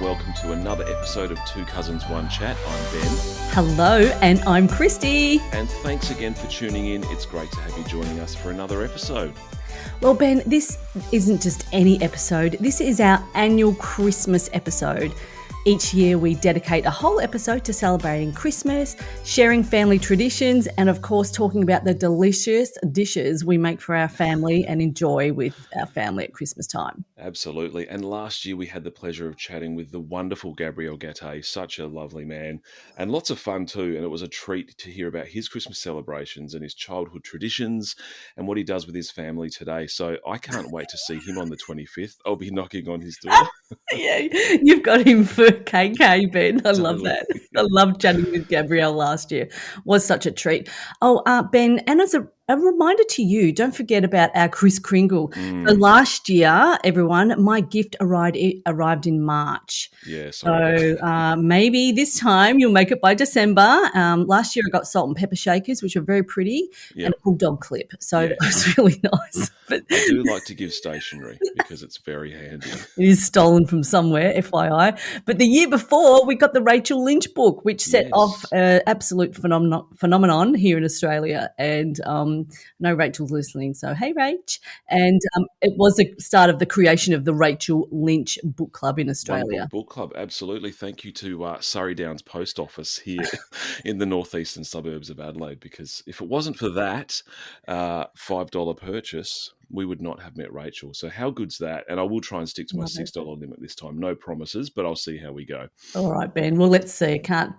welcome to another episode of Two Cousins, One Chat. I'm Ben. Hello, and I'm Kristy. And thanks again for tuning in. It's great to have you joining us for another episode. Well, Ben, this isn't just any episode. This is our annual Christmas episode. Each year we dedicate a whole episode to celebrating Christmas, sharing family traditions, and of course talking about the delicious dishes we make for our family and enjoy with our family at Christmas time. Absolutely. And last year we had the pleasure of chatting with the wonderful Gabriel Gatte, such a lovely man, and lots of fun too. And it was a treat to hear about his Christmas celebrations and his childhood traditions and what he does with his family today. So I can't wait to see him on the 25th. I'll be knocking on his door. Yeah, you've got him for KK, Ben. I love that. I loved chatting with Gabrielle last year. Was such a treat. Oh, Ben, and as a reminder to you, don't forget about our Kris Kringle. So last year, everyone, my gift arrived in March. Yeah, so maybe this time you'll make it by December. Last year I got salt and pepper shakers, which are very pretty, and a bulldog clip. So it was really nice. But I do like to give stationery because it's very handy. It is stolen from somewhere, FYI. But the year before, we got the Rachel Lynch book, which set off an absolute phenomenon here in Australia. And I know Rachel's listening, so hey, Rach. And it was the start of the creation of the Rachel Lynch Book Club in Australia. Book Club, absolutely. Thank you to Surrey Downs Post Office here in the northeastern suburbs of Adelaide, because if it wasn't for that $5 purchase, we would not have met Rachel. So how good's that? And I will try and stick to my $6 limit this time. No promises, but I'll see how we go. All right, Ben. Well, let's see. Can't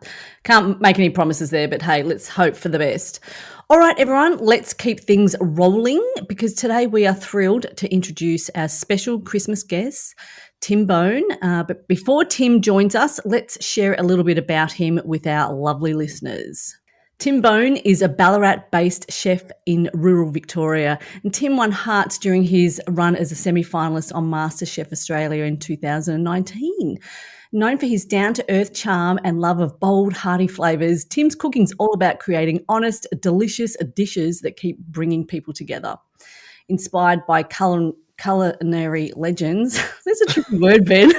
make any promises there, but hey, let's hope for the best. All right, everyone, let's keep things rolling because today we are thrilled to introduce our special Christmas guest, Tim Bone. But before Tim joins us, let's share a little bit about him with our lovely listeners. Tim Bone is a Ballarat-based chef in rural Victoria, and Tim won hearts during his run as a semi-finalist on MasterChef Australia in 2019. Known for his down-to-earth charm and love of bold, hearty flavours, Tim's cooking's all about creating honest, delicious dishes that keep bringing people together. Inspired by culinary legends, there's a tricky word, Ben.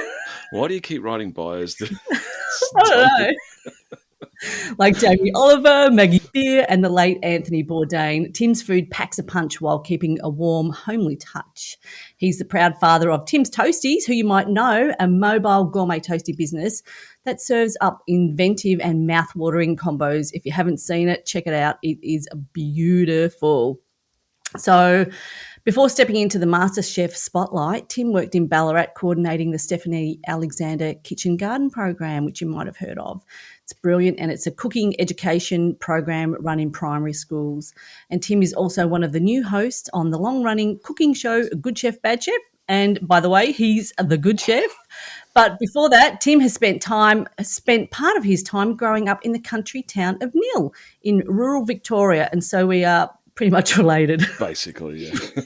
Why do you keep writing bios? I don't know. Like Jamie Oliver, Maggie Beer, and the late Anthony Bourdain, Tim's food packs a punch while keeping a warm, homely touch. He's the proud father of Tim's Toasties, who you might know, a mobile gourmet toastie business that serves up inventive and mouth-watering combos. If you haven't seen it, check it out. It is beautiful. So before stepping into the MasterChef spotlight, Tim worked in Ballarat coordinating the Stephanie Alexander Kitchen Garden program, which you might have heard of. It's brilliant, and it's a cooking education program run in primary schools. And Tim is also one of the new hosts on the long-running cooking show Good Chef, Bad Chef. And by the way, he's the good chef. But before that, Tim has spent part of his time growing up in the country town of Nhill in rural Victoria. And so we are pretty much related. Basically, yeah.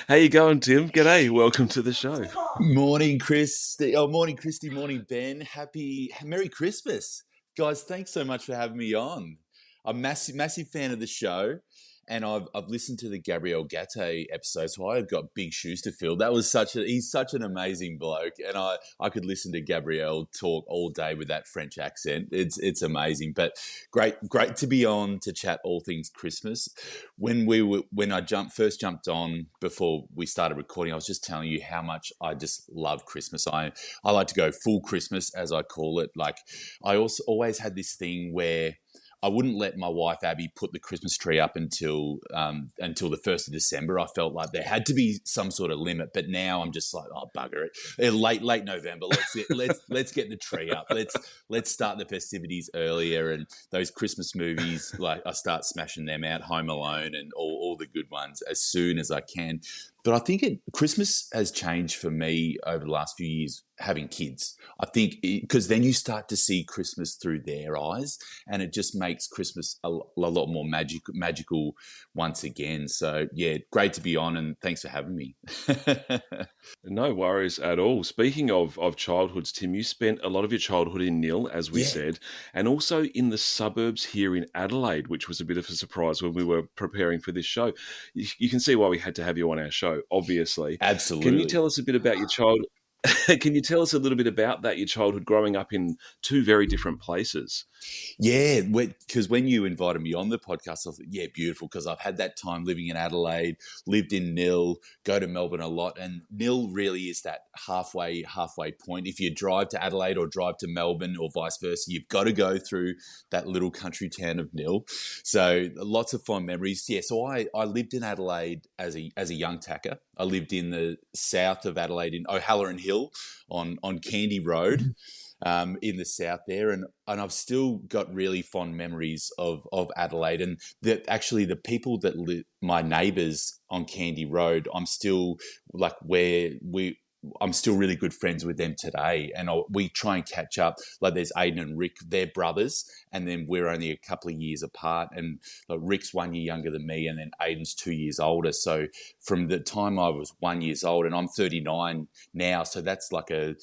How you going, Tim? G'day. Welcome to the show. Morning, Kristy. Oh, morning, Kristy. Morning, Ben. Merry Christmas. Guys, thanks so much for having me on. I'm a massive fan of the show, and I've listened to the Gabriel Gatte episode, so I've got big shoes to fill. He's such an amazing bloke, and I could listen to Gabriel talk all day with that French accent. It's amazing, but great to be on to chat all things Christmas. When I first jumped on before we started recording, I was just telling you how much I just love Christmas. I like to go full Christmas, as I call it. Like I also always had this thing where I wouldn't let my wife Abby put the Christmas tree up until the 1st of December. I felt like there had to be some sort of limit, but now I'm just like, oh, bugger it. Late November, let's get the tree up. Let's start the festivities earlier, and those Christmas movies, like I start smashing them out, Home Alone and all the good ones as soon as I can. But I think Christmas has changed for me over the last few years having kids. I think because then you start to see Christmas through their eyes, and it just makes Christmas a lot more magical once again. So, yeah, great to be on, and thanks for having me. No worries at all. Speaking of childhoods, Tim, you spent a lot of your childhood in Nhill, as we said, and also in the suburbs here in Adelaide, which was a bit of a surprise when we were preparing for this show. You can see why we had to have you on our show, obviously. Absolutely. Can you tell us a bit about your childhood? Can you tell us a little bit about that, your childhood growing up in two very different places? Yeah, because when you invited me on the podcast, I thought, yeah, beautiful, because I've had that time living in Adelaide, lived in Nhill, go to Melbourne a lot, and Nhill really is that halfway point. If you drive to Adelaide or drive to Melbourne or vice versa, you've got to go through that little country town of Nhill. So lots of fond memories. Yeah, so I lived in Adelaide as a young tacker. I lived in the south of Adelaide in O'Halloran Hill on Candy Road. In the south there, and I've still got really fond memories of Adelaide, and that actually the people that my neighbours on Candy Road, I'm still like I'm still really good friends with them today, and we try and catch up. Like there's Aiden and Rick, they're brothers, and then we're only a couple of years apart. And like Rick's 1 year younger than me, and then Aiden's 2 years older. So from the time I was 1 year old, and I'm 39 now, so that's like a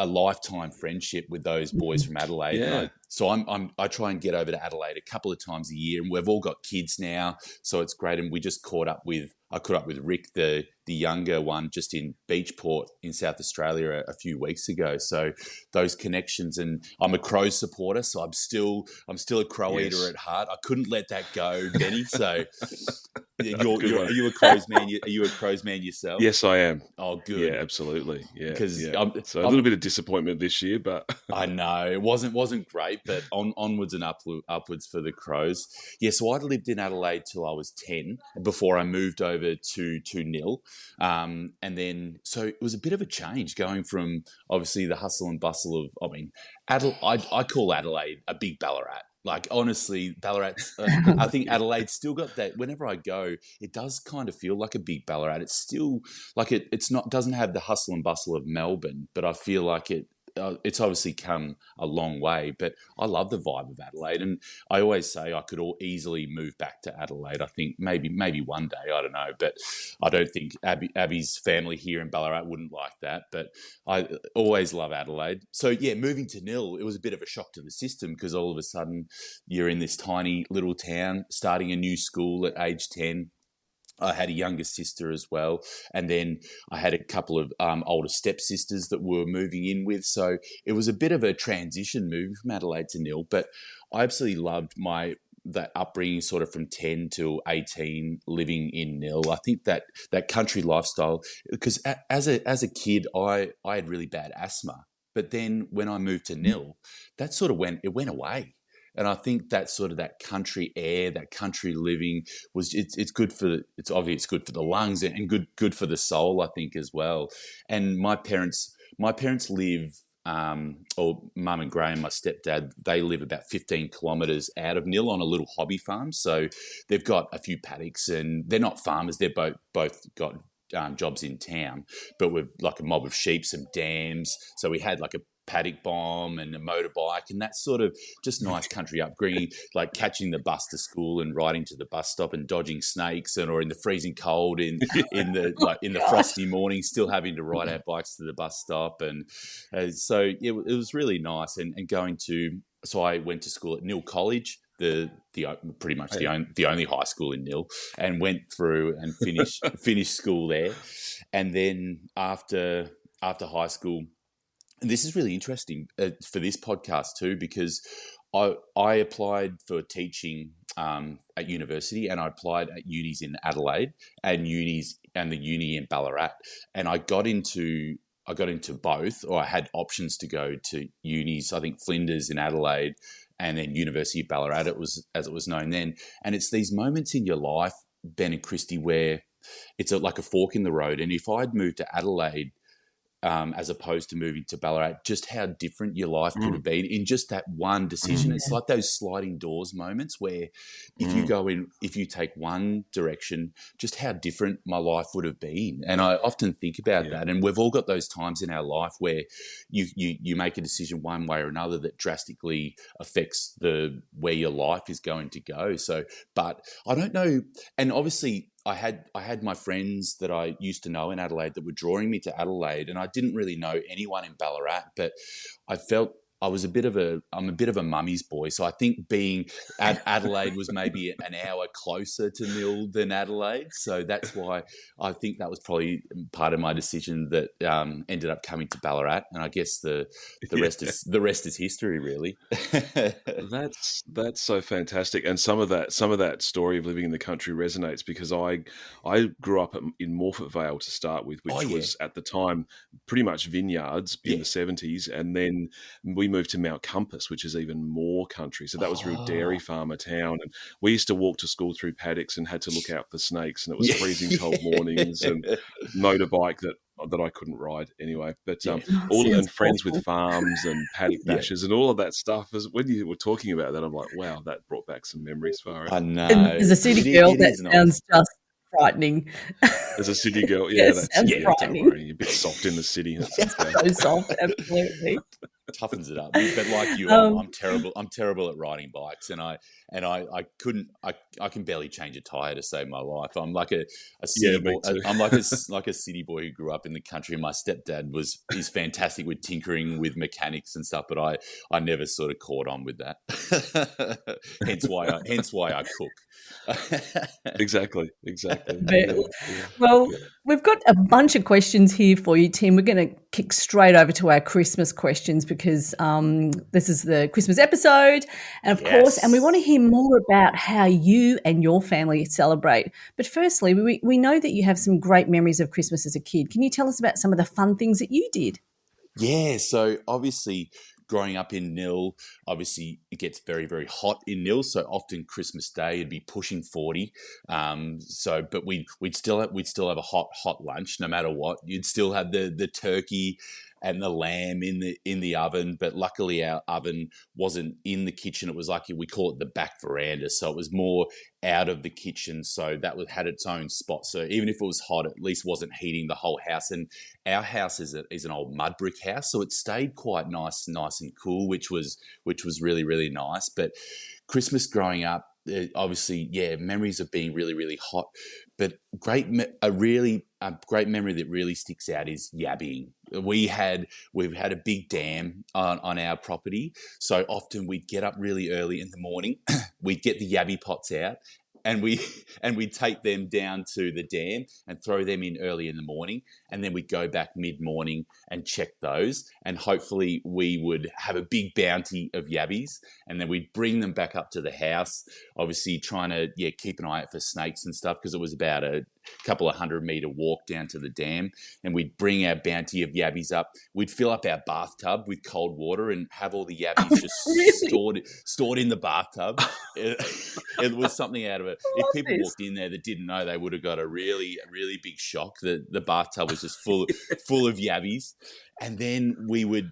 lifetime friendship with those boys from Adelaide. Yeah. I try and get over to Adelaide a couple of times a year, and we've all got kids now, so it's great. And we just I caught up with Rick, the younger one, just in Beachport in South Australia a few weeks ago. So those connections, and I'm a Crows supporter, so I'm still a Crow eater at heart. I couldn't let that go, Benny. So are you a Crows man? Are you a Crows man yourself? Yes, I am. Oh, good. Yeah, absolutely. Yeah, because so a little bit of disappointment this year, but I know it wasn't great, but onwards and upwards for the Crows. Yeah, so I lived in Adelaide till I was 10 before I moved over to Nhill, and then so it was a bit of a change going from obviously the hustle and bustle of I call Adelaide a big Ballarat. Like, honestly, Ballarat's, I think Adelaide's still got that. Whenever I go, it does kind of feel like a big Ballarat. It's still like doesn't have the hustle and bustle of Melbourne, but I feel like it's obviously come a long way. But I love the vibe of Adelaide, and I always say I could easily move back to Adelaide. I think maybe one day, I don't know, but I don't think Abby's family here in Ballarat wouldn't like that. But I always love Adelaide. So yeah, moving to Nhill, it was a bit of a shock to the system, because all of a sudden you're in this tiny little town, starting a new school at age 10. I had a younger sister as well, and then I had a couple of older stepsisters that we were moving in with. So it was a bit of a transition moving from Adelaide to Nhill, but I absolutely loved that upbringing, sort of from 10 to 18, living in Nhill. I think that country lifestyle, because as a kid, I had really bad asthma, but then when I moved to Nhill, that sort of went away. And I think that sort of that country air, that country living it's good for it's good for the lungs and good for the soul, I think, as well. And my parents live, or Mum and Graham, my stepdad, they live about 15 kilometres out of Nhill on a little hobby farm. So they've got a few paddocks, and they're not farmers. They're both got jobs in town, but with like a mob of sheep, some dams. So we had like a paddock bomb and a motorbike, and that sort of just nice country upbringing, like catching the bus to school and riding to the bus stop and dodging snakes, or in the freezing cold in the frosty morning, still having to ride our bikes to the bus stop. And so it was really nice. And going to, so I went to school at Nhill College, the pretty much the only high school in Nhill, and went through and finished school there. And then after high school, and this is really interesting for this podcast too, because I applied for teaching at university, and I applied at unis in Adelaide and the uni in Ballarat, and I got into both, or I had options to go to unis. I think Flinders in Adelaide, and then University of Ballarat, as it was known then. And it's these moments in your life, Ben and Kristy, where it's like a fork in the road. And if I'd moved to Adelaide, as opposed to moving to Ballarat, just how different your life could have been in just that one decision. It's like those sliding doors moments where if you take one direction, just how different my life would have been. And I often think about that. And we've all got those times in our life where you make a decision one way or another that drastically affects where your life is going to go. So, but I don't know. And obviously, I had my friends that I used to know in Adelaide that were drawing me to Adelaide, and I didn't really know anyone in Ballarat, but I felt I'm a bit of a mummy's boy. So I think being Adelaide was maybe an hour closer to Nhill than Adelaide. So that's why I think that was probably part of my decision that ended up coming to Ballarat. And I guess the rest is history, really. That's so fantastic, and some of that story of living in the country resonates because I grew up in Morphett Vale to start with, which was at the time pretty much vineyards in the 70s, and then we moved to Mount Compass, which is even more country. So that was real dairy farmer town, and we used to walk to school through paddocks and had to look out for snakes, and it was freezing cold mornings and motorbike that I couldn't ride anyway. But and friends with farms and paddock bashes and all of that stuff. When you were talking about that, I'm like, wow, that brought back some memories for it. I know. And as a city girl, that sounds just frightening. As a city girl, Yes, sounds frightening. Don't worry, you're a bit soft in the city. So soft, absolutely. Toughens it up. But like you, I'm terrible. I'm terrible at riding bikes, and I can barely change a tire to save my life. I'm like a city boy. I'm like a city boy who grew up in the country. My stepdad is fantastic with tinkering with mechanics and stuff, but I never sort of caught on with that. hence why I cook. Exactly. Well, we've got a bunch of questions here for you, Tim. We're going to kick straight over to our Christmas questions because this is the Christmas episode, and of course, and we want to hear more about how you and your family celebrate. But firstly, we know that you have some great memories of Christmas as a kid. Can you tell us about some of the fun things that you did? Yeah, so obviously growing up in Nhill, obviously it gets very, very hot in Nhill. So often Christmas Day it'd be pushing 40. But we'd still have a hot lunch no matter what. You'd still have the turkey and the lamb in the oven, but luckily our oven wasn't in the kitchen. It was like we call it the back veranda, so it was more out of the kitchen. So that had its own spot. So even if it was hot, at least wasn't heating the whole house. And our house is an old mud brick house, so it stayed quite nice and cool, which was really, really nice. But Christmas growing up, obviously, memories of being really, really hot. But a great memory that really sticks out is yabbying. We've had a big dam on our property, so often we'd get up really early in the morning. We'd get the yabby pots out, and we'd take them down to the dam and throw them in early in the morning, and then we'd go back mid-morning and check those, and hopefully we would have a big bounty of yabbies, and then we'd bring them back up to the house, obviously trying to keep an eye out for snakes and stuff, because it was about a couple of 100-meter walk down to the dam, and we'd bring our bounty of yabbies up. We'd fill up our bathtub with cold water and have all the yabbies just stored in the bathtub. It was something out of it. If people walked in there that didn't know, they would have got a really, really big shock. The bathtub was just full of yabbies. And then we would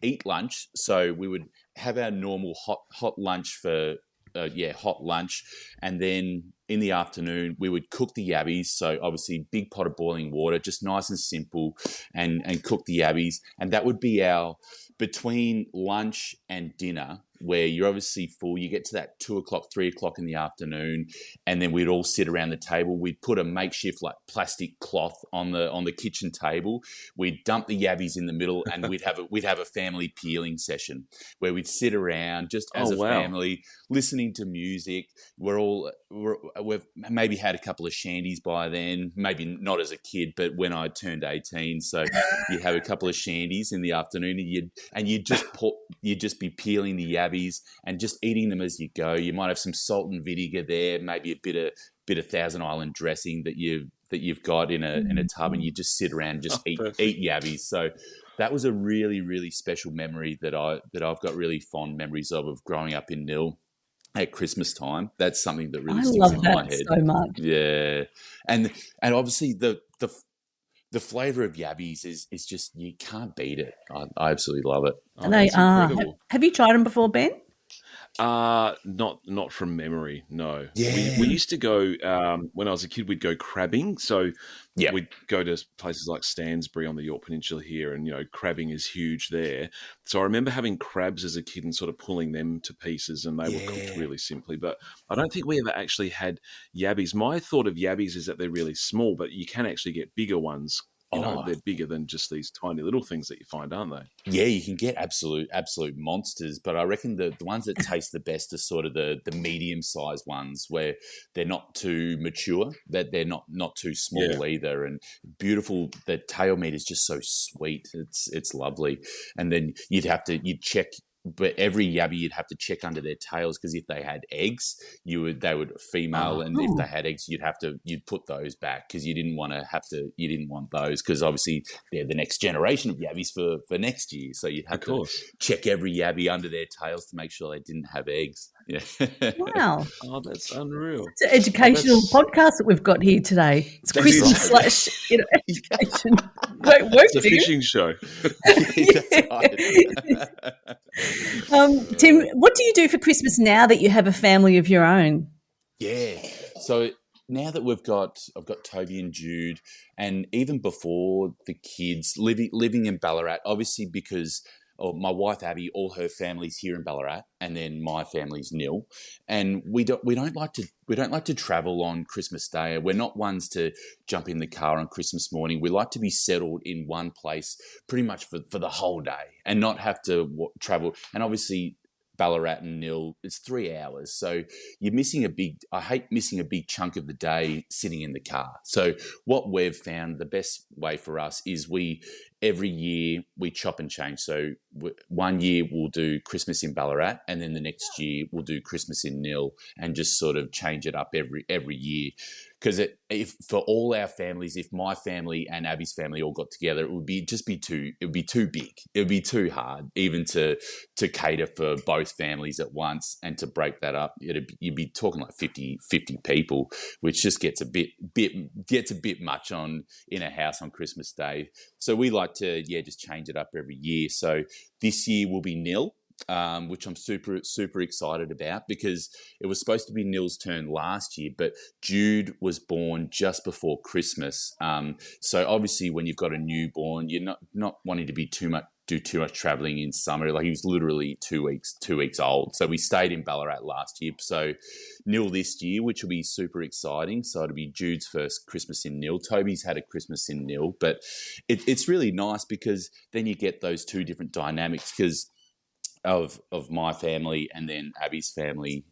eat lunch. So we would have our normal hot lunch for hot lunch, and then in the afternoon we would cook the yabbies. So obviously big pot of boiling water, just nice and simple, and cook the yabbies. And that would be our between lunch and dinner, where you're obviously full. You get to that 2 o'clock, 3 o'clock in the afternoon, and then we'd all sit around the table. We'd put a makeshift like plastic cloth on the kitchen table. We'd dump the yabbies in the middle, and we'd have a family peeling session where we'd sit around just as a family, listening to music. We've maybe had a couple of shandies by then, maybe not as a kid, but when I turned 18. So you'd have a couple of shandies in the afternoon, and you'd just be peeling the yabbies and just eating them as you go. You might have some salt and vinegar there, maybe a bit of Thousand Island dressing that you've got in a tub, and you just sit around and just eat yabbies. So that was a really, really special memory that I've got really fond memories of growing up in Nhill at Christmas time. That's something that really sticks in my head. I love that so much. Yeah, and obviously the flavour of yabbies is just, you can't beat it. I absolutely love it. And they are. Have you tried them before, Ben? Not from memory, no. Yeah. We used to go, when I was a kid, we'd go crabbing. So we'd go to places like Stansbury on the Yorke Peninsula here, and, crabbing is huge there. So I remember having crabs as a kid and sort of pulling them to pieces, and they were cooked really simply. But I don't think we ever actually had yabbies. My thought of yabbies is that they're really small, but you can actually get bigger ones Oh, they're bigger than just these tiny little things that you find, aren't they? yeah, you can get absolute monsters, but I reckon the ones that taste the best are sort of the medium-sized ones where they're not too mature, that they're not too Yeah. small either, and beautiful. The tail meat is just so sweet. It's lovely. And then you'd check. But every yabby, you'd have to check under their tails because if they had eggs, they would female, and if they had eggs, you'd put those back because you didn't want those because obviously they're the next generation of yabbies for next year. So you'd have to check every yabby under their tails to make sure they didn't have eggs. Yeah. Wow. Oh, that's unreal. It's an educational podcast that we've got here today. It's Christmas / education. It's a fishing show. Tim, what do you do for Christmas now that you have a family of your own? Yeah. So now that I've got Toby and Jude, and even before the kids living in Ballarat, obviously because my wife Abby, all her family's here in Ballarat, and then my family's Nhill, and we don't like to travel on Christmas Day. We're not ones to jump in the car on Christmas morning. We like to be settled in one place pretty much for the whole day and not have to travel. And obviously Ballarat and Nhill, it's 3 hours. So I hate missing a big chunk of the day sitting in the car. So what we've found, the best way for us is every year we chop and change. So one year we'll do Christmas in Ballarat, and then the next year we'll do Christmas in Nhill, and just sort of change it up every year. Because if for all our families, if my family and Abby's family all got together, it would be too big. It would be too hard even to cater for both families at once, and to break that up, you'd be talking like 50 people, which just gets a bit much in a house on Christmas Day. So we like to just change it up every year. So this year will be Nhill. Which I'm super, super excited about, because it was supposed to be Nill's turn last year, but Jude was born just before Christmas. So obviously when you've got a newborn, you're not wanting to do too much traveling in summer. Like, he was literally 2 weeks old. So we stayed in Ballarat last year. So Nhill this year, which will be super exciting. So it'll be Jude's first Christmas in Nhill. Toby's had a Christmas in Nhill, but it's really nice because then you get those two different dynamics because of my family and then Abby's family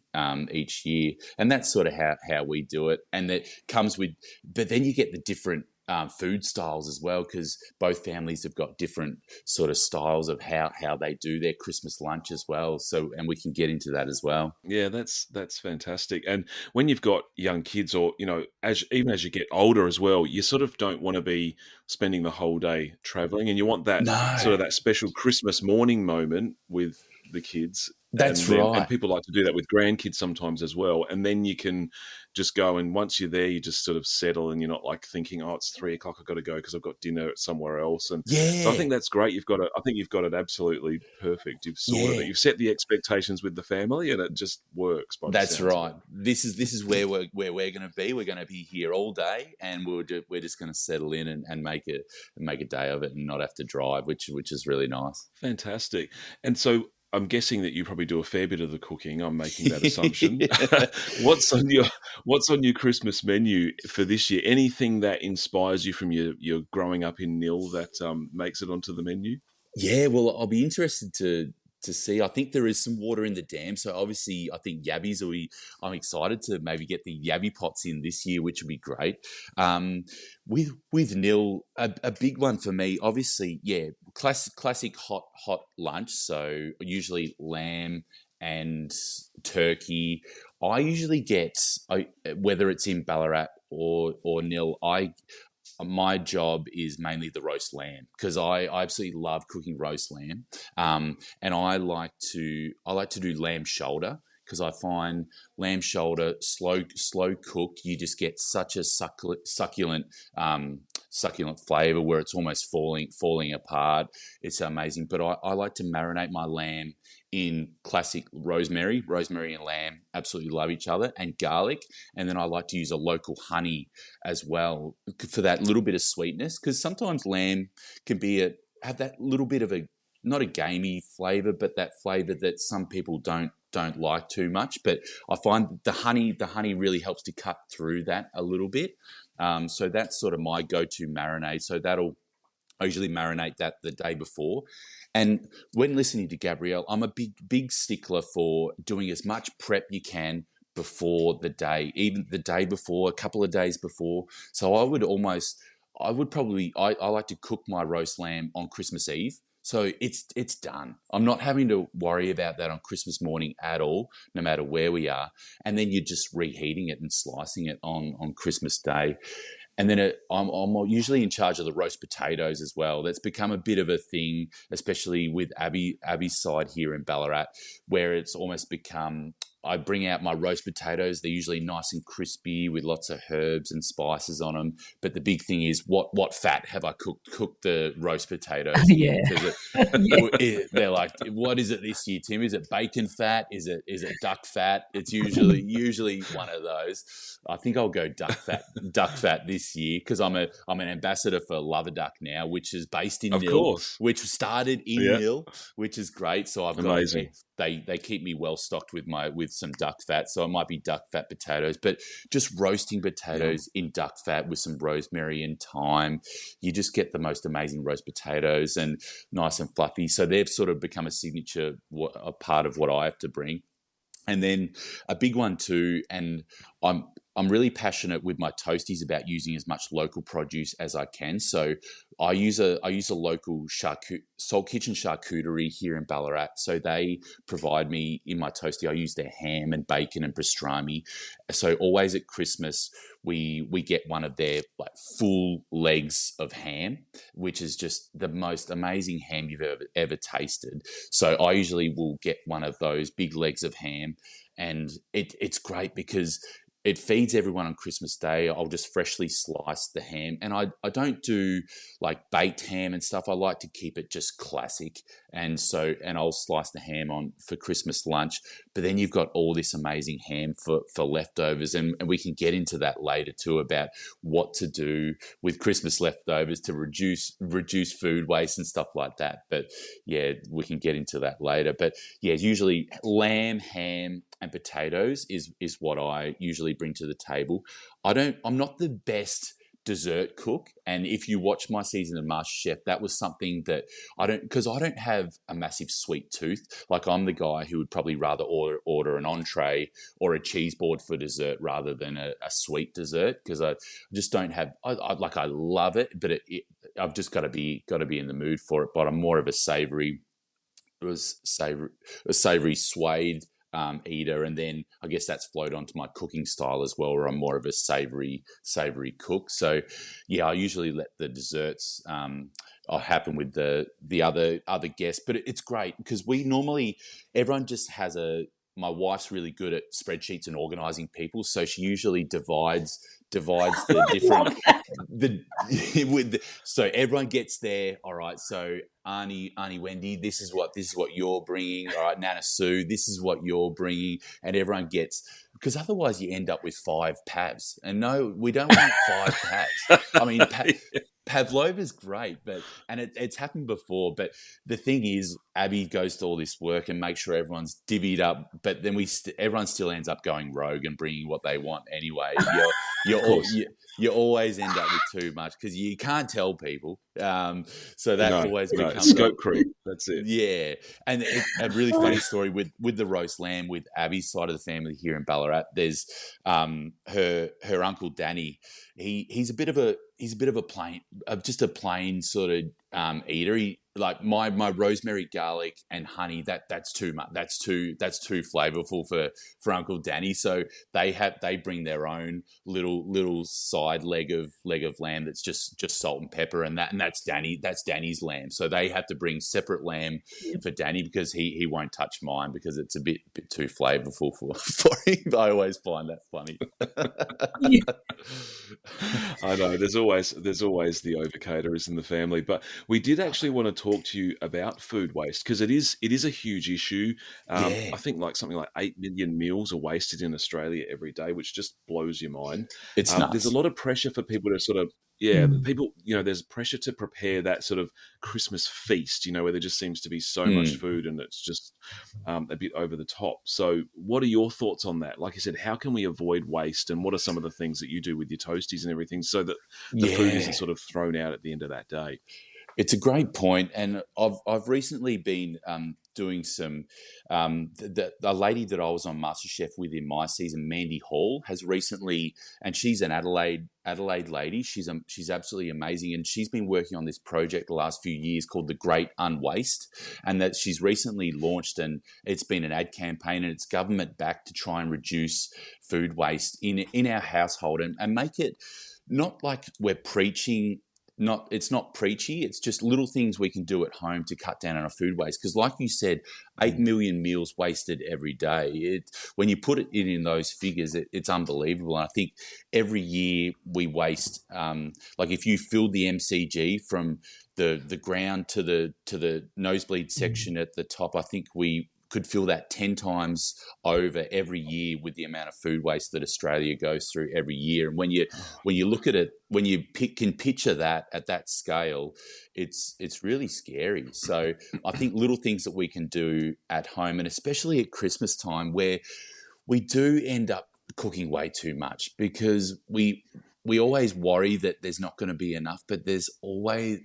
each year, and that's sort of how we do it. And that comes with, but then you get the different food styles as well, because both families have got different sort of styles of how they do their Christmas lunch as well. So, and we can get into that as well. Yeah, that's fantastic. And when you've got young kids, or even as you get older as well, you sort of don't want to be spending the whole day traveling, and you want that sort of that special Christmas morning moment with the kids. That's right. And people like to do that with grandkids sometimes as well. And then you can just go, and once you're there, you just sort of settle, and you're not like thinking, oh, it's 3 o'clock, I've got to go because I've got dinner somewhere else. And so I think that's great. I think you've got it absolutely perfect. You've sorted it. You've set the expectations with the family, and it just works. That's right. This is where we're going to be. We're going to be here all day, and we're just going to settle in and make a day of it, and not have to drive, which is really nice. Fantastic. And so I'm guessing that you probably do a fair bit of the cooking. I'm making that assumption. What's on your Christmas menu for this year? Anything that inspires you from your growing up in Nhill that makes it onto the menu? Yeah, well, I'll be interested to see. I think there is some water in the dam, so obviously I think yabbies I'm excited to maybe get the yabby pots in this year, which would be great. With Nhill, a big one for me, obviously, classic hot lunch. So usually lamb and turkey. I usually get, whether it's in Ballarat or Nhill, my job is mainly the roast lamb, because I absolutely love cooking roast lamb, and I like to do lamb shoulder, because I find lamb shoulder slow cooked, you just get such a succulent flavour where it's almost falling apart. It's amazing. But I like to marinate my lamb in classic rosemary and lamb absolutely love each other, and garlic, and then I like to use a local honey as well for that little bit of sweetness, because sometimes lamb can have that little bit of not a gamey flavour, but that flavour that some people don't like too much. But I find the honey really helps to cut through that a little bit. So that's sort of my go-to marinade. So I usually marinate that the day before. And when listening to Gabrielle, I'm a big stickler for doing as much prep you can before the day, even the day before, a couple of days before. So I like to cook my roast lamb on Christmas Eve. So it's done. I'm not having to worry about that on Christmas morning at all, no matter where we are. And then you're just reheating it and slicing it on Christmas Day. And then I'm usually in charge of the roast potatoes as well. That's become a bit of a thing, especially with Abby's side here in Ballarat, where it's almost become, I bring out my roast potatoes. They're usually nice and crispy with lots of herbs and spices on them. But the big thing is, what fat have I cooked the roast potatoes in? Yeah. They're like, what is it this year, Tim? Is it bacon fat? Is it duck fat? It's usually one of those. I think I'll go duck fat this year, because I'm an ambassador for Love a Duck now, which is based in Nhill, which started in Nhill, which is great. So I've Amazing. They keep me well stocked with some duck fat, so it might be duck fat potatoes, but just roasting potatoes in duck fat with some rosemary and thyme, you just get the most amazing roast potatoes and nice and fluffy. So they've sort of become a part of what I have to bring. And then a big one too, and I'm really passionate with my Toasties about using as much local produce as I can. So I use a local Salt Kitchen charcuterie here in Ballarat. So they provide me in my Toastie. I use their ham and bacon and pastrami. So always at Christmas we get one of their like full legs of ham, which is just the most amazing ham you've ever tasted. So I usually will get one of those big legs of ham, and it's great because it feeds everyone on Christmas Day. I'll just freshly slice the ham, and I don't do like baked ham and stuff. I like to keep it just classic, and I'll slice the ham on for Christmas lunch. But then you've got all this amazing ham for leftovers, and we can get into that later too, about what to do with Christmas leftovers to reduce food waste and stuff like that. But yeah, we can get into that later. But yeah, usually lamb, ham, and potatoes is what I usually bring to the table. I'm not the best dessert cook, and if you watch my season of MasterChef, that was something that because I don't have a massive sweet tooth. Like, I'm the guy who would probably rather order an entree or a cheese board for dessert rather than a sweet dessert, because I just don't have. I love it, but I've just got to be in the mood for it. But I'm more of a savory suede eater, and then I guess that's flowed onto my cooking style as well, where I'm more of a savory cook. So yeah, I usually let the desserts happen with the other guests, but it's great because everyone just has my wife's really good at spreadsheets and organizing people, so she usually divides the different so everyone gets there. All right, so Auntie Wendy, this is what you're bringing. All right, Nana Sue, this is what you're bringing, and everyone gets, because otherwise you end up with 5 Pavs, and no, we don't want 5 Pavs. I mean, Pavlova's great, and it's happened before. But the thing is, Abby goes to all this work and makes sure everyone's divvied up, but then everyone still ends up going rogue and bringing what they want anyway. You always end up with too much because you can't tell people. So that always becomes scope creep. That's it. Yeah, and a really funny story with the roast lamb with Abby's side of the family here in Ballarat. There's her uncle Danny. He's a bit of a plain sort of eater. Like my rosemary, garlic, and honey, that's too much. That's too flavorful for Uncle Danny. So they bring their own little side leg of lamb that's just salt and pepper, and that's Danny's lamb. So they have to bring separate lamb for Danny because he won't touch mine because it's a bit too flavorful for him. I always find that funny. I know there's always the ovocators in the family, but we did actually want to talk to you about food waste because it is a huge issue. I think something like 8 million meals are wasted in Australia every day, which just blows your mind. It's nuts. There's a lot of pressure for people to sort of Yeah, people, there's pressure to prepare that sort of Christmas feast, where there just seems to be so much food and it's just a bit over the top. So what are your thoughts on that? Like I said, how can we avoid waste, and what are some of the things that you do with your toasties and everything so that the food isn't sort of thrown out at the end of that day? It's a great point, and I've recently been doing some. The lady that I was on MasterChef with in my season, Mandy Hall, has recently, and she's an Adelaide lady. She's absolutely amazing, and she's been working on this project the last few years called the Great Unwaste, and that she's recently launched, and it's been an ad campaign, and it's government backed to try and reduce food waste in our household and make it not like we're preaching. It's not preachy. It's just little things we can do at home to cut down on our food waste. Because, like you said, 8 million meals wasted every day. When you put it in those figures, it's unbelievable. And I think every year we waste. Like if you filled the MCG from the ground to the nosebleed section at the top, I think we could fill that 10 times over every year with the amount of food waste that Australia goes through every year. And when you look at it, when you can picture that at that scale, it's really scary. So I think little things that we can do at home, and especially at Christmas time, where we do end up cooking way too much because we always worry that there's not going to be enough, but there is always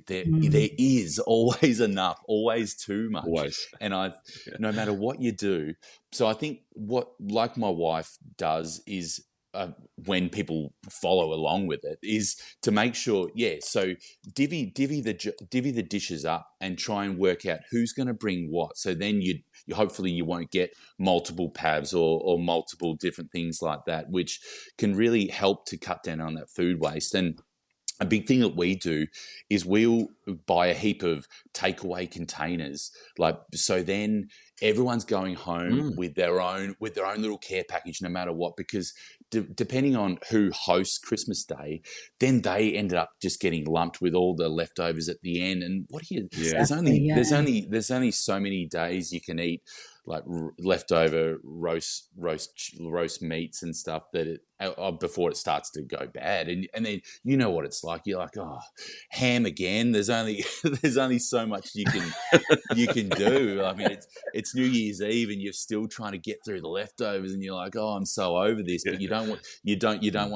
enough, always too much. Always. And no matter what you do. So I think like my wife does is when people follow along with it is to make sure, so divvy the dishes up and try and work out who's going to bring what. So then you hopefully you won't get multiple pavs or multiple different things like that, which can really help to cut down on that food waste. And a big thing that we do is we'll buy a heap of takeaway containers, so then everyone's going home with their own little care package, no matter what, because depending on who hosts Christmas Day, then they ended up just getting lumped with all the leftovers at the end. And there's only so many days you can eat like leftover roast meats and stuff before it starts to go bad, and then you know what it's like. You're like, oh, ham again. There's only so much you can do. I mean, it's New Year's Eve and you're still trying to get through the leftovers, and you're like, oh, I'm so over this, but you don't want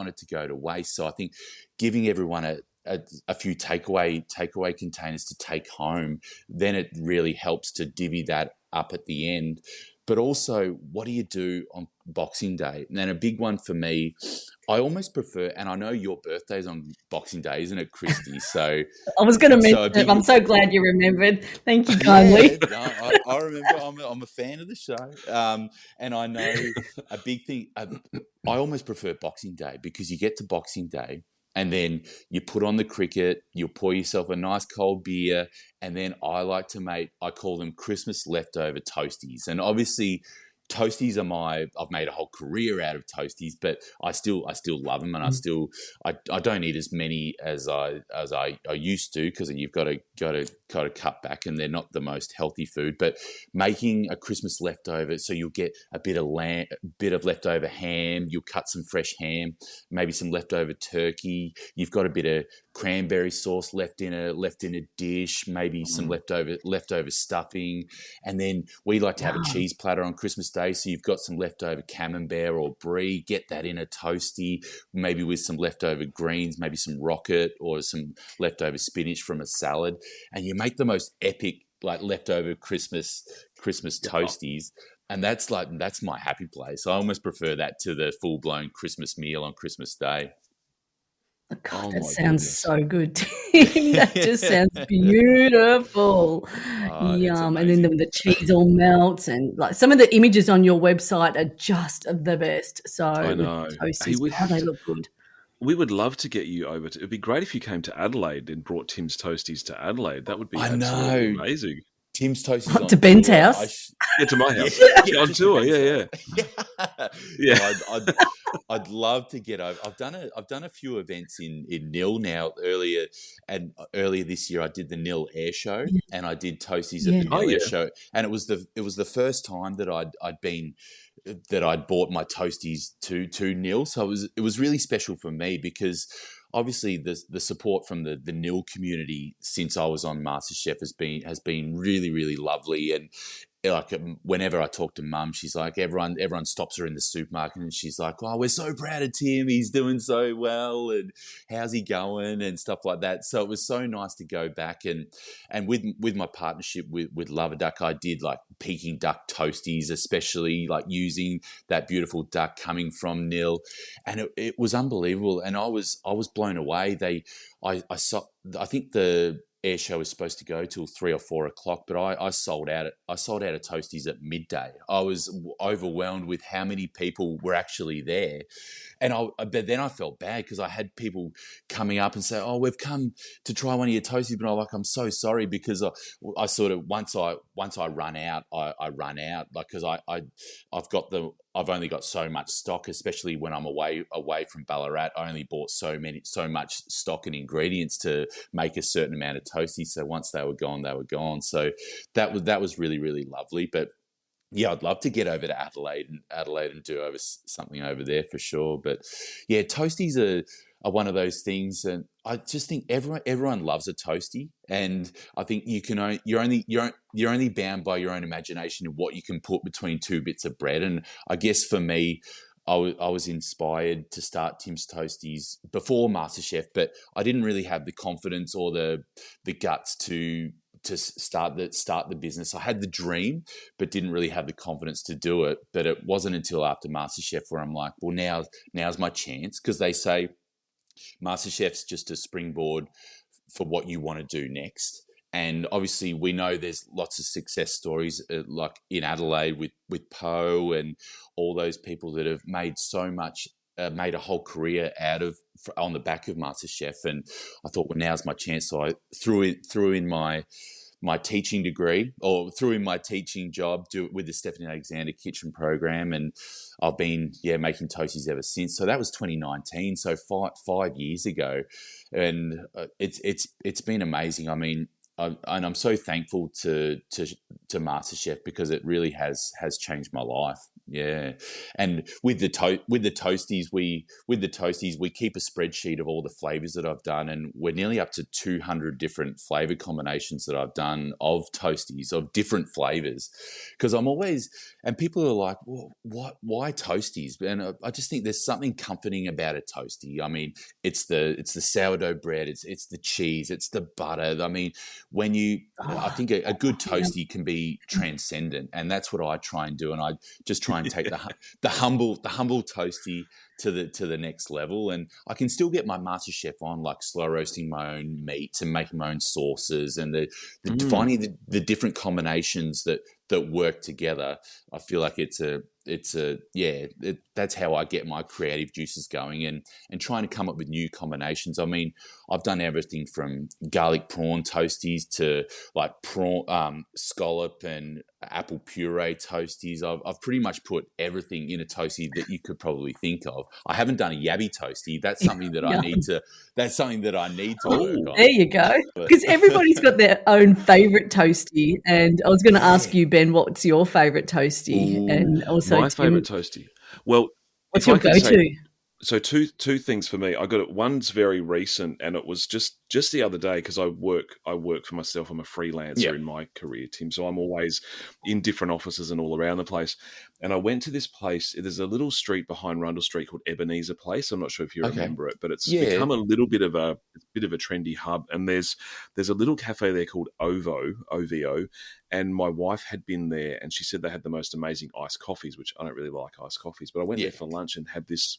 it to go to waste. So I think giving everyone a few takeaway containers to take home, then it really helps to divvy that up at the end. But also, what do you do on Boxing Day? And then a big one for me, I almost prefer, and I know your birthday's on Boxing Day, isn't it, Kristy? So I was going to mention it. I'm so glad you remembered. Thank you kindly. Yeah, I remember. I'm a fan of the show, and I know a big thing. I almost prefer Boxing Day because you get to Boxing Day, and then you put on the cricket, you pour yourself a nice cold beer, and then I call them Christmas leftover toasties. And obviously, toasties I've made a whole career out of toasties, but I still love them, and I don't eat as many as I used to, because you've got to cut back, and they're not the most healthy food. But making a Christmas leftover, so you'll get a bit of leftover ham, you'll cut some fresh ham, maybe some leftover turkey, you've got a bit of cranberry sauce left in a dish, maybe some leftover stuffing, and then we like to have a cheese platter on Christmas Day, so you've got some leftover camembert or brie, get that in a toastie, maybe with some leftover greens, maybe some rocket or some leftover spinach from a salad, and you make the most epic leftover Christmas toasties. And that's my happy place. I almost prefer that to the full-blown Christmas meal on Christmas Day. God, that sounds so good. That just sounds beautiful. Yum. And then the cheese all melts, and some of the images on your website are just the best. So I know. Toasties, they look good. We would love to get you over it'd be great if you came to Adelaide and brought Tim's Toasties to Adelaide. That would be absolutely amazing. Tim's Toasties to Ben's house. To my house. On tour. Yeah. I'd love to get over. I've done a few events in Nhill now. Earlier this year, I did the Nhill Air Show, and I did Toasties at the Nhill Air Show, and it was the first time that I'd bought my Toasties to Nhill. So it was really special for me because obviously the support from the Nhill community since I was on MasterChef has been really, really lovely. And like whenever I talk to Mum, she's like, everyone stops her in the supermarket and she's like, "Oh, we're so proud of Tim. He's doing so well, and how's he going?" and stuff like that. So it was so nice to go back and with my partnership with Love a Duck, I did like Peking duck toasties, especially like using that beautiful duck coming from Nhill, and it was unbelievable. And I was blown away. I saw, I think the air show was supposed to go till 3 or 4 o'clock, but I sold out. I sold out of Toasties at midday. I was overwhelmed with how many people were actually there, and but then I felt bad because I had people coming up and say, "Oh, we've come to try one of your Toasties," but I'm so sorry because I sort of once I run out, I run out, like because I've only got so much stock, especially when I'm away from Ballarat. I only bought so much stock and ingredients to make a certain amount of toasties. So once they were gone, they were gone. So that was really, really lovely. But yeah, I'd love to get over to Adelaide and do something over there for sure. But yeah, toasties are one of those things, and I just think everyone loves a toastie, and I think you're only bound by your own imagination of what you can put between two bits of bread. And I guess for me, I was inspired to start Tim's Toasties before MasterChef, but I didn't really have the confidence or the guts to start the business. I had the dream, but didn't really have the confidence to do it. But it wasn't until after MasterChef where I'm like, well, now's my chance, because they say MasterChef's just a springboard for what you want to do next. And obviously, we know there's lots of success stories, like in Adelaide with Poe and all those people that have made so much, made a whole career on the back of MasterChef. And I thought, well, now's my chance. So I threw in my teaching degree, or threw in my teaching job with the Stephanie Alexander Kitchen program, and I've been making toasties ever since. So that was 2019, so 5 years ago, and it's been amazing. I mean, and I'm so thankful to MasterChef, because it really has changed my life. Yeah, and with the toasties, we keep a spreadsheet of all the flavors that I've done, and we're nearly up to 200 different flavor combinations that I've done of toasties of different flavors. Because I'm always, and people are like, well, why toasties? And I just think there's something comforting about a toastie. I mean, it's the sourdough bread, it's the cheese, it's the butter. I mean, I think a good toastie can be transcendent, and that's what I try and do. And I just try and take the humble toastie to the next level. And I can still get my MasterChef on, like slow roasting my own meats and making my own sauces, and finding the different combinations that work together. I feel like that's how I get my creative juices going, and trying to come up with new combinations. I mean, I've done everything from garlic prawn toasties to like prawn scallop and apple puree toasties. I've pretty much put everything in a toastie that you could probably think of. I haven't done a yabby toastie. That's something that I need to. That's something that I need to work on. There you go. Because everybody's got their own favourite toastie, and I was going to ask you, Ben, what's your favourite toastie? Ooh, and also my favourite toastie. Well, what's your go-to? So two things for me. I got it. One's very recent, and it was just the other day, because I work for myself. I'm a freelancer in my career, Tim. So I'm always in different offices and all around the place. And I went to this place. There's a little street behind Rundle Street called Ebenezer Place. I'm not sure if you remember it, but it's become a little bit of a trendy hub. And there's a little cafe there called OVO. And my wife had been there, and she said they had the most amazing iced coffees, which I don't really like iced coffees. But I went there for lunch and had this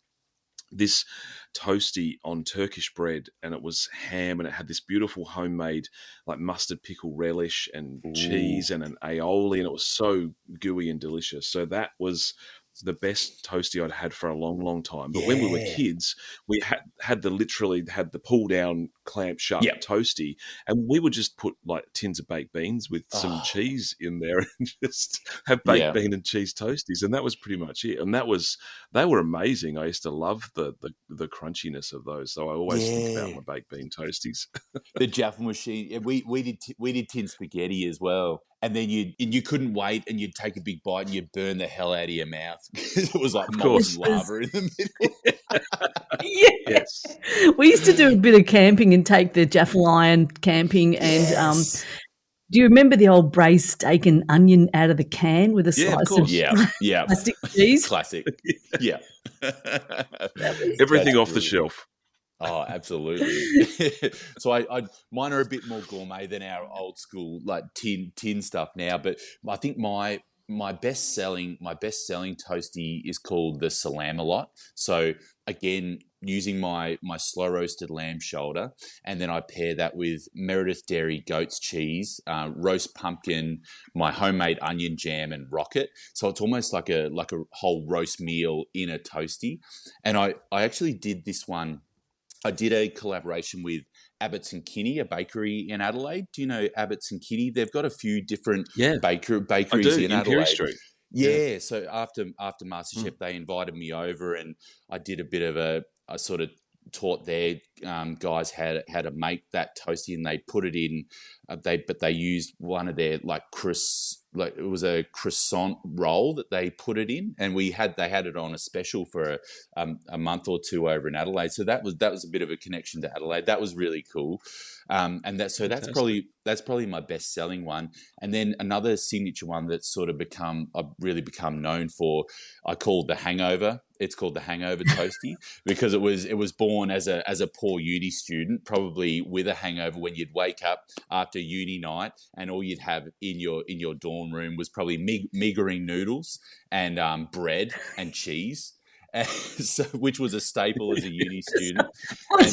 toastie on Turkish bread, and it was ham, and it had this beautiful homemade like mustard pickle relish and cheese and an aioli, and it was so gooey and delicious. So that was the best toastie I'd had for a long, long time. But when we were kids, we had the pull down clamp shut Yep. toastie, and we would just put like tins of baked beans with some Oh. cheese in there and just have baked Yeah. bean and cheese toasties, and that was pretty much it. And they were amazing. I used to love the crunchiness of those, so I always think about Yeah. my baked bean toasties. The Jaffa machine. We did tin spaghetti as well, and then you couldn't wait, and you'd take a big bite and you'd burn the hell out of your mouth because it was like Of molten course. lava in the middle. Yeah. Yes. We used to do a bit of camping and take the Jaffa Lion camping and Yes. do you remember the old braised steak and onion out of the can with a Yeah, of slice course. Yeah. plastic cheese? Classic. Yeah. Everything That's off the brilliant. shelf. Oh, absolutely. So mine are a bit more gourmet than our old school like tin stuff now. But I think my best selling toastie is called the Salam-a-lot. So again, using my slow roasted lamb shoulder, and then I pair that with Meredith Dairy goat's cheese, roast pumpkin, my homemade onion jam, and rocket. So it's almost like a whole roast meal in a toastie. And I actually did this one. I did a collaboration with Abbott's and Kinney, a bakery in Adelaide. Do you know Abbott's and Kinney? They've got a few different bakeries in Perry Adelaide. Street. Yeah, so after MasterChef, they invited me over, and I did a bit of I sort of taught their guys how to make that toastie, and they put it in. They used one of their it was a croissant roll that they put it in, and they had it on a special for a month or two over in Adelaide. So that was a bit of a connection to Adelaide. That was really cool, that's probably my best selling one. And then another signature one that's I've really become known for. I called the Hangover. It's called the Hangover Toastie because it was born as a poor uni student, probably with a hangover when you'd wake up after uni night, and all you'd have in your dorm room was probably meagering noodles and bread and cheese. Which was a staple as a uni student. And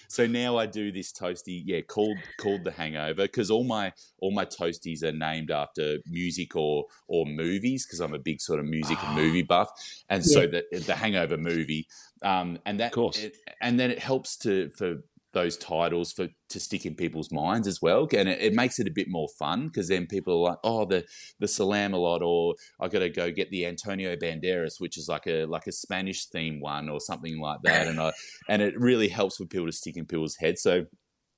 so now I do this toastie, called the Hangover, because all my toasties are named after music or movies, because I'm a big sort of music and movie buff, and so the Hangover movie, and that, Of course. and then it helps for those titles to stick in people's minds as well, and it makes it a bit more fun, because then people are like, oh, the Salam-a-lot, or I got to go get the Antonio Banderas, which is like a Spanish themed one or something like that, and it really helps for people to stick in people's heads. So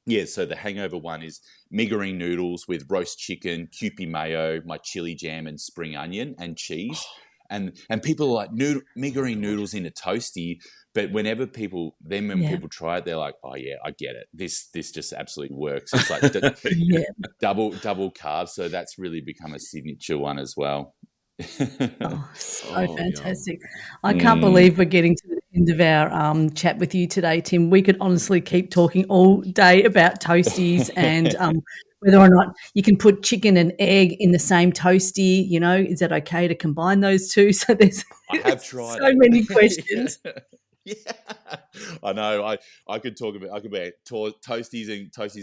yeah, so the Hangover one is meagering noodles with roast chicken, Kewpie mayo, my chili jam, and spring onion and cheese. And people are like, meagering noodles in a toastie. But whenever people try it, they're like, oh yeah, I get it. This just absolutely works. It's like double carbs. So that's really become a signature one as well. So fantastic. I can't believe we're getting to the end of our chat with you today, Tim. We could honestly keep talking all day about toasties and whether or not you can put chicken and egg in the same toastie. You know, is that okay to combine those two? So there's I have tried so many questions. Yeah, I know. I could talk about toasties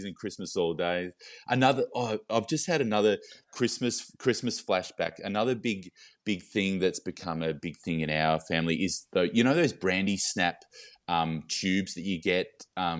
and Christmas all day. I've just had another Christmas flashback. Another big thing that's become a big thing in our family is those brandy snap tubes that you get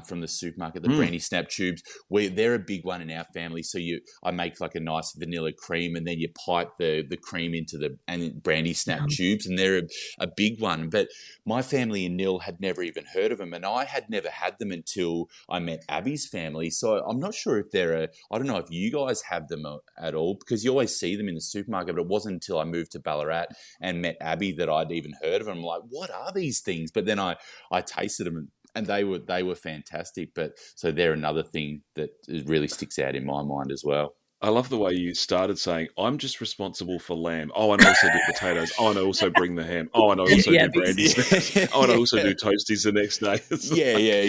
from the supermarket, the brandy snap tubes. They're a big one in our family. So I make like a nice vanilla cream, and then you pipe the cream into the brandy snap tubes, and they're a big one. But my family in Nhill had never even heard of them, and I had never had them until I met Abby's family. So I'm not sure if I don't know if you guys have them at all, because you always see them in the supermarket, but it wasn't until I moved to Ballarat and met Abby that I'd even heard of them. I'm like, what are these things? But then I tasted them, and they were fantastic. But so they're another thing that really sticks out in my mind as well. I love the way you started saying, I'm just responsible for lamb. Oh, and I also do potatoes. Oh, and I also bring the ham. Oh, and I also do brandy snacks. Oh, and I also do toasties the next day. Yeah.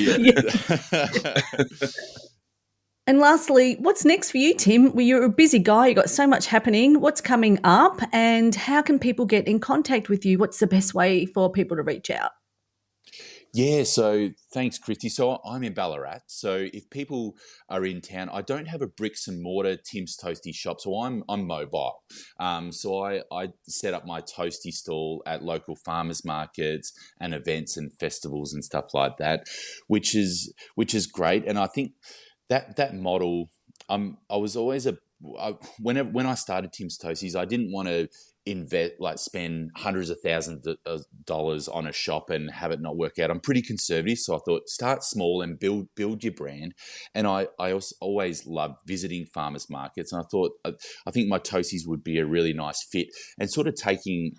And lastly, what's next for you, Tim? Well, you're a busy guy. You've got so much happening. What's coming up, and how can people get in contact with you? What's the best way for people to reach out? Yeah, so thanks, Kristy. So I'm in Ballarat. So if people are in town, I don't have a bricks and mortar Tim's Toastie shop. So I'm mobile. So I set up my toastie stall at local farmers markets and events and festivals and stuff like that, which is great. And I think that model. I was always when I started Tim's Toasties, I didn't want to spend hundreds of thousands of dollars on a shop and have it not work out. I'm pretty conservative, so I thought start small and build your brand. And I also always loved visiting farmers markets, and I thought I think my toasties would be a really nice fit, and sort of taking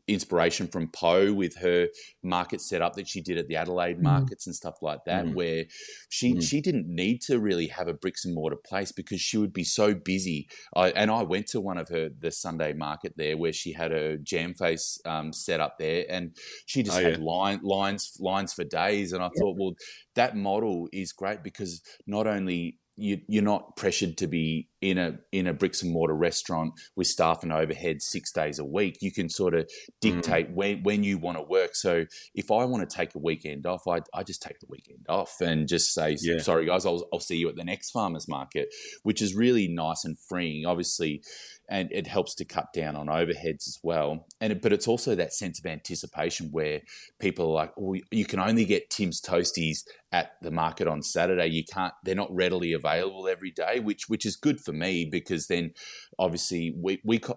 inspiration from Poe with her market setup that she did at the Adelaide markets and stuff like that, where she didn't need to really have a bricks and mortar place because she would be so busy. I went to one of the Sunday market there where she had her jam face set up there, and she just had lines for days. And I thought, well, that model is great because not only you're not pressured to be in a bricks and mortar restaurant with staff and overhead 6 days a week. You can sort of dictate when you want to work. So if I want to take a weekend off, I just take the weekend off and just say, sorry guys, I'll see you at the next farmers market, which is really nice and freeing, obviously, and it helps to cut down on overheads as well. But it's also that sense of anticipation where people are like, oh, you can only get Tim's Toasties at the market on Saturday. They're not readily available every day, which is good for me because then obviously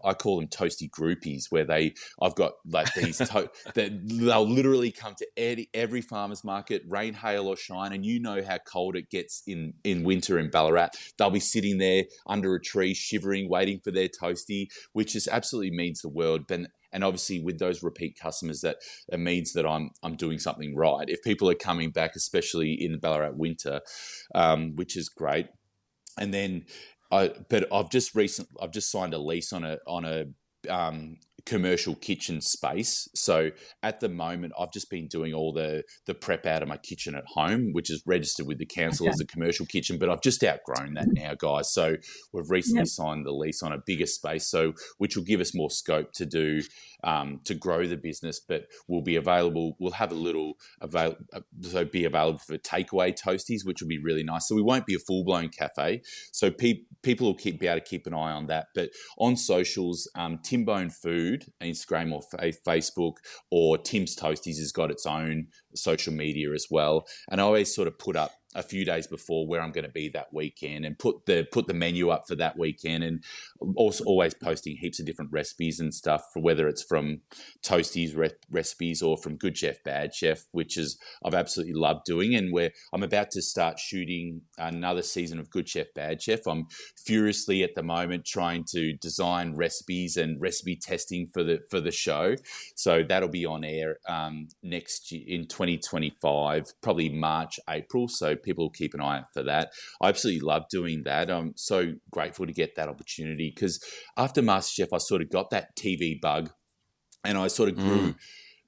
I call them toasty groupies, where I've got like these that they'll literally come to every farmer's market, rain, hail or shine, and you know how cold it gets in winter in Ballarat. They'll be sitting there under a tree shivering, waiting for their toastie, which just absolutely means the world. And obviously with those repeat customers, that it means that I'm doing something right. If people are coming back, especially in the Ballarat winter, which is great. And then I've just signed a lease on a commercial kitchen space. So at the moment, I've just been doing all the prep out of my kitchen at home, which is registered with the council as a commercial kitchen. But I've just outgrown that now, guys. So we've recently signed the lease on a bigger space, so which will give us more scope to do to grow the business. But we'll be available. We'll have a little be available for takeaway toasties, which will be really nice. So we won't be a full blown cafe. So people will be able to keep an eye on that. But on socials, Timbone Food, Instagram or Facebook, or Tim's Toasties has got its own social media as well. And I always sort of put up a few days before where I'm going to be that weekend and put the menu up for that weekend, and also always posting heaps of different recipes and stuff, for whether it's from Toasties recipes or from Good Chef Bad Chef, which is I've absolutely loved doing. And where I'm about to start shooting another season of Good Chef Bad Chef. I'm furiously at the moment trying to design recipes and recipe testing for the show. So that'll be on air next year in 2025, probably March, April. So people will keep an eye out for that. I absolutely love doing that. I'm so grateful to get that opportunity because after MasterChef, I sort of got that TV bug and I sort of grew.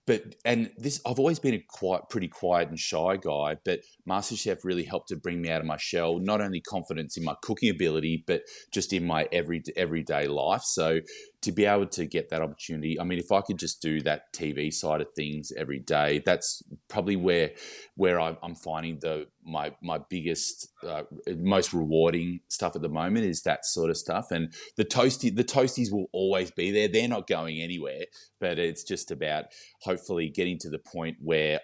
I've always been a pretty quiet and shy guy, but MasterChef really helped to bring me out of my shell, not only confidence in my cooking ability, but just in my everyday life. So to be able to get that opportunity, I mean, if I could just do that TV side of things every day, that's probably where I'm finding my biggest, most rewarding stuff at the moment is that sort of stuff. And the toasties will always be there. They're not going anywhere, but it's just about hopefully getting to the point where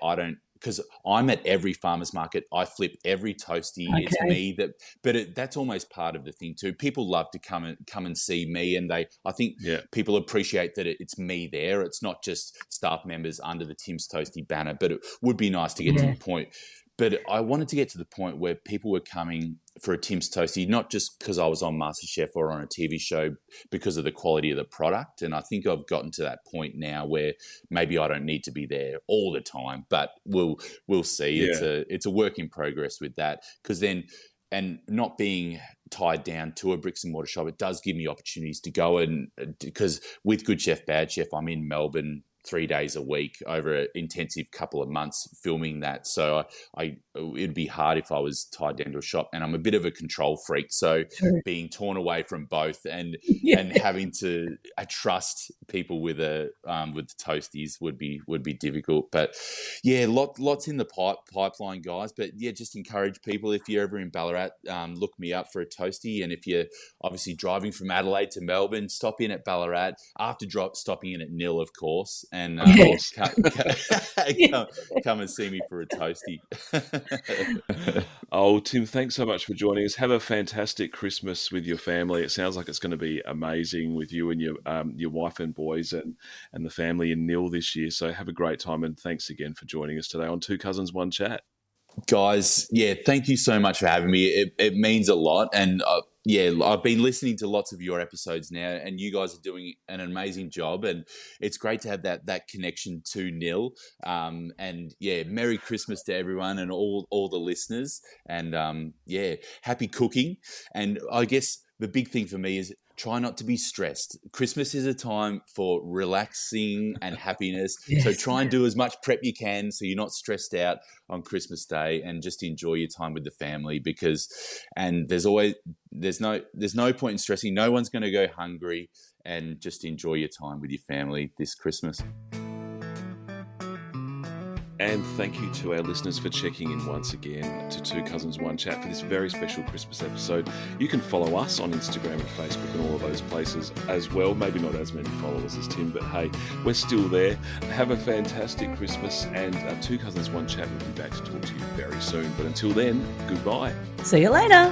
because I'm at every farmer's market, I flip every toastie. Okay. It's me that's almost part of the thing too. People love to come and see me, and I think people appreciate that it's me there. It's not just staff members under the Tim's Toastie banner, but it would be nice to get to the point. But I wanted to get to the point where people were coming for a Tim's Toastie, not just because I was on MasterChef or on a TV show, because of the quality of the product. And I think I've gotten to that point now where maybe I don't need to be there all the time, but we'll see. Yeah. It's a work in progress with that, because then, and not being tied down to a bricks and mortar shop, it does give me opportunities to go because with Good Chef Bad Chef, I'm in Melbourne 3 days a week over an intensive couple of months filming that. So it'd be hard if I was tied down to a shop, and I'm a bit of a control freak. So Sure. being torn away from both and Yeah. and having to trust people with the Toasties would be difficult. But yeah, lots in the pipeline, guys. But yeah, just encourage people, if you're ever in Ballarat, look me up for a toastie. And if you're obviously driving from Adelaide to Melbourne, stop in at Ballarat after stopping in at Nhill, of course, and Yes. come and see me for a toastie. Oh, Tim, thanks so much for joining us. Have a fantastic Christmas with your family. It sounds like it's going to be amazing with you and your wife and boys and the family in Nhill this year. So have a great time, and thanks again for joining us today on Two Cousins, One Chat. Guys, yeah, thank you so much for having me. It means a lot. And yeah, I've been listening to lots of your episodes now, and you guys are doing an amazing job. And it's great to have that connection to Nhill. And yeah, Merry Christmas to everyone and all the listeners. And yeah, happy cooking. And I guess the big thing for me is try not to be stressed. Christmas is a time for relaxing and happiness. Yes. So try and do as much prep you can so you're not stressed out on Christmas Day, and just enjoy your time with the family, and there's no point in stressing. No one's going to go hungry, and just enjoy your time with your family this Christmas. And thank you to our listeners for checking in once again to Two Cousins, One Chat for this very special Christmas episode. You can follow us on Instagram and Facebook and all of those places as well. Maybe not as many followers as Tim, but hey, we're still there. Have a fantastic Christmas, and Two Cousins, One Chat will be back to talk to you very soon. But until then, goodbye. See you later.